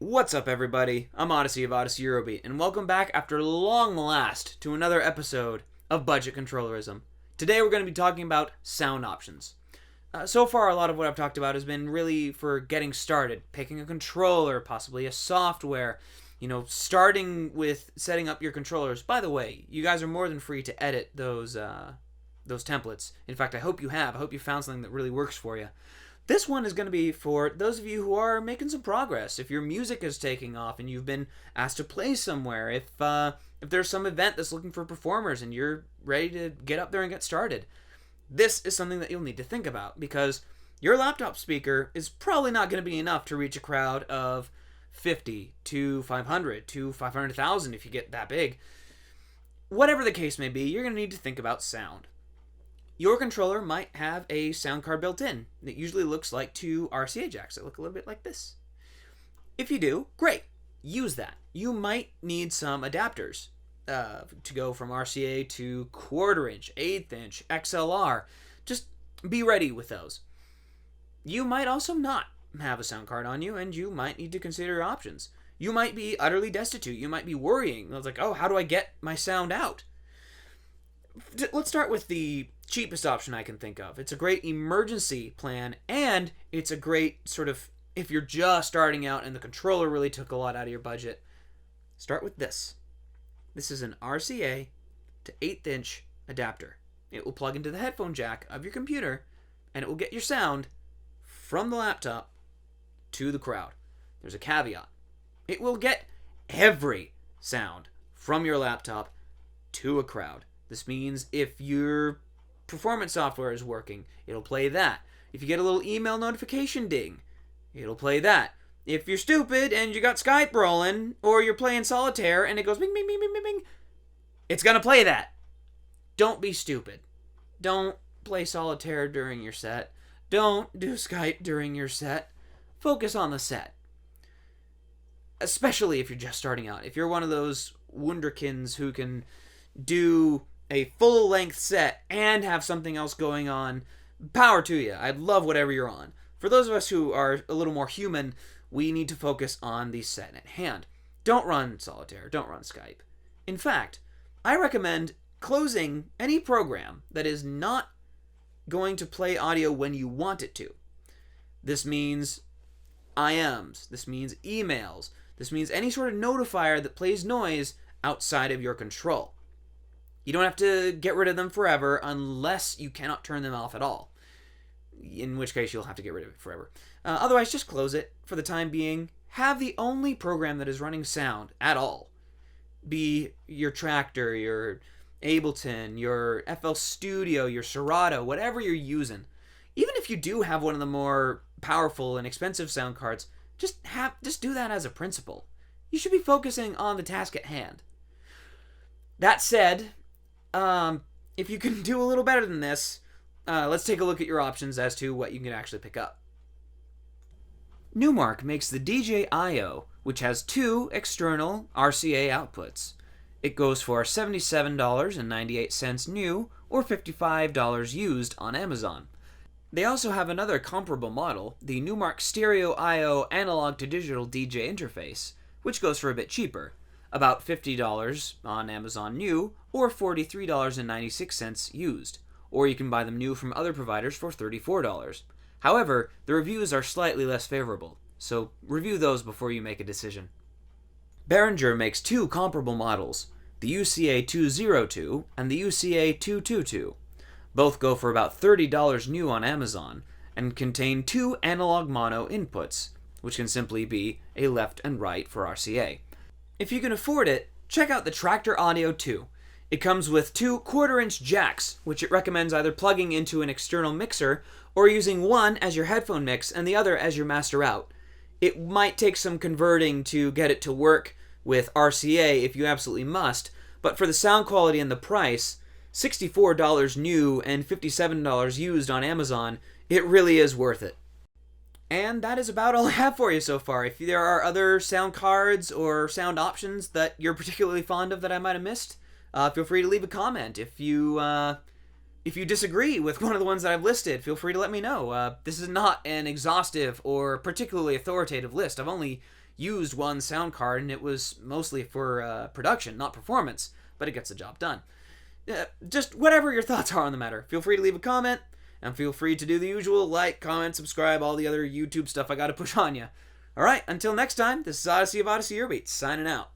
What's up, everybody? I'm Odyssey of Odyssey Eurobeat, and welcome back after long last to another episode of Budget Controllerism. Today we're going to be talking about sound options. So far, a lot of what I've talked about has been really for getting started, picking a controller, possibly a software, starting with setting up your controllers. By the way, you guys are more than free to edit those templates. In fact, I hope you have. I hope you found something that really works for you. This one is going to be for those of you who are making some progress. If your music is taking off and you've been asked to play somewhere, if there's some event that's looking for performers and you're ready to get up there and get started, this is something that you'll need to think about, because your laptop speaker is probably not going to be enough to reach a crowd of 50 to 500 to 500,000 if you get that big. Whatever the case may be, you're going to need to think about sound. Your controller might have a sound card built in that usually looks like two RCA jacks that look a little bit like this. If you do, great. Use that. You might need some adapters to go from RCA to quarter-inch, eighth-inch, XLR. Just be ready with those. You might also not have a sound card on you, and you might need to consider your options. You might be utterly destitute. You might be worrying. It's like, oh, how do I get my sound out? Let's start with the cheapest option I can think of. It's a great emergency plan, and it's a great sort of, if you're just starting out and the controller really took a lot out of your budget, start with this. This is an RCA to 8th-inch adapter. It will plug into the headphone jack of your computer, and it will get your sound from the laptop to the crowd. There's a caveat. It will get every sound from your laptop to a crowd. This means if your performance software is working, it'll play that. If you get a little email notification ding, it'll play that. If you're stupid and you got Skype rolling, or you're playing solitaire and it goes bing, bing, bing, bing, bing, bing, it's gonna play that. Don't be stupid. Don't play solitaire during your set. Don't do Skype during your set. Focus on the set. Especially if you're just starting out. If you're one of those wunderkinds who can do a full-length set and have something else going on, power to you. I love whatever you're on. For those of us who are a little more human, we need to focus on the set at hand. Don't run solitaire. Don't run Skype. In fact, I recommend closing any program that is not going to play audio when you want it to. This means IMs. This means emails. This means any sort of notifier that plays noise outside of your control. You don't have to get rid of them forever unless you cannot turn them off at all, in which case you'll have to get rid of it forever. Otherwise, just close it for the time being. Have the only program that is running sound at all be your Tractor, your Ableton, your FL Studio, your Serato, whatever you're using. Even if you do have one of the more powerful and expensive sound cards, just do that as a principle. You should be focusing on the task at hand. That said, if you can do a little better than this, let's take a look at your options as to what you can actually pick up. Numark makes the DJ-IO, which has two external RCA outputs. It goes for $77.98 new or $55 used on Amazon. They also have another comparable model, the Numark Stereo IO analog to digital DJ interface, which goes for a bit cheaper, about $50 on Amazon new or $43.96 used, or you can buy them new from other providers for $34. However, the reviews are slightly less favorable, so review those before you make a decision. Behringer makes two comparable models, the UCA202 and the UCA222. Both go for about $30 new on Amazon and contain two analog mono inputs, which can simply be a left and right for RCA. If you can afford it, check out the Tractor Audio 2. It comes with two quarter-inch jacks, which it recommends either plugging into an external mixer or using one as your headphone mix and the other as your master out. It might take some converting to get it to work with RCA if you absolutely must, but for the sound quality and the price, $64 new and $57 used on Amazon, it really is worth it. And that is about all I have for you so far. If there are other sound cards or sound options that you're particularly fond of that I might have missed, feel free to leave a comment. If you disagree with one of the ones that I've listed, feel free to let me know. This is not an exhaustive or particularly authoritative list. I've only used one sound card, and it was mostly for production, not performance, but it gets the job done. Just whatever your thoughts are on the matter. Feel free to leave a comment, and feel free to do the usual like, comment, subscribe, all the other YouTube stuff I gotta push on you. Alright, until next time, this is Odyssey of Odyssey Eurobeat, signing out.